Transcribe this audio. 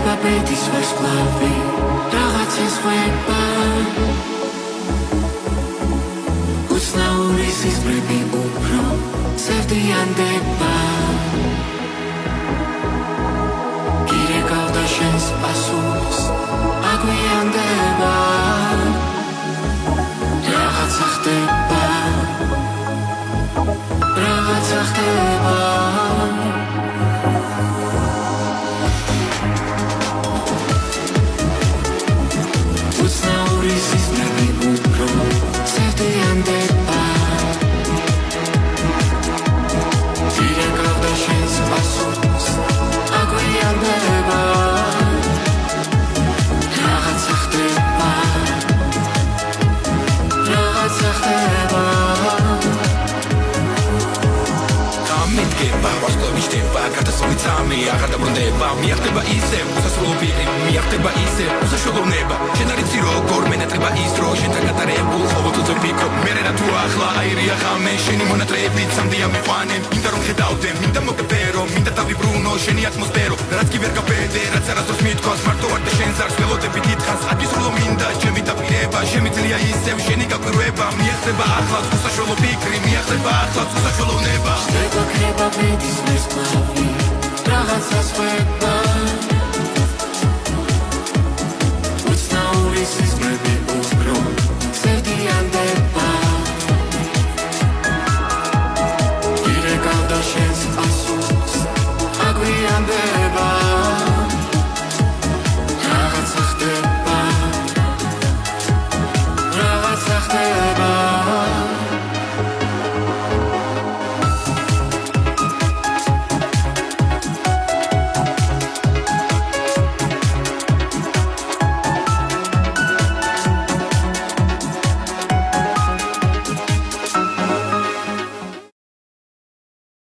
ხდება ბედის ვარსკვლავი რაღაცას ხვება უცნაური სიზმრები უფრო სევდიანდება გირეკავდა შენს პასუხს აგვიანდება რაღაცა ხდება უცნაური სიზმრები უფრო სევდიანდება გირეკავდა შენს პასუხს აგვიანდება რაღაცა ხდება ვარსკვლავიშდება გარდაცვლილი წამი აღარ დაბრუნდება მიახდება ისე უსასრულო პირი მიახდება ისე უსაშველოვნება შენ არ იცი როგორ მენატრება ის დრო შენთან გატარებულ ყოველთვის ვფიქრობ მე რა თუ ახლა აირია ხამე შენი მონატრებით სამდია მიყვანე მინდა რომ ხედავდე მინდა მოგებერო მინდა დავიბრუნო შენი ატმოსფერო რაც კი ვერ გაბედე რაც არასდროს მithქვას მარტო ვარ და შენს არს ველოდები დიდხანს ადგისრულო მინდა ჩემი დაპირება შემიძლია ისევ შენი გაკვირვება მიახდება ახლა უსაშველო ფიქრი მიახდება ახლა უსაშველოვნება ხდება ბედის ვარსკვლავი რაღაცას ხვება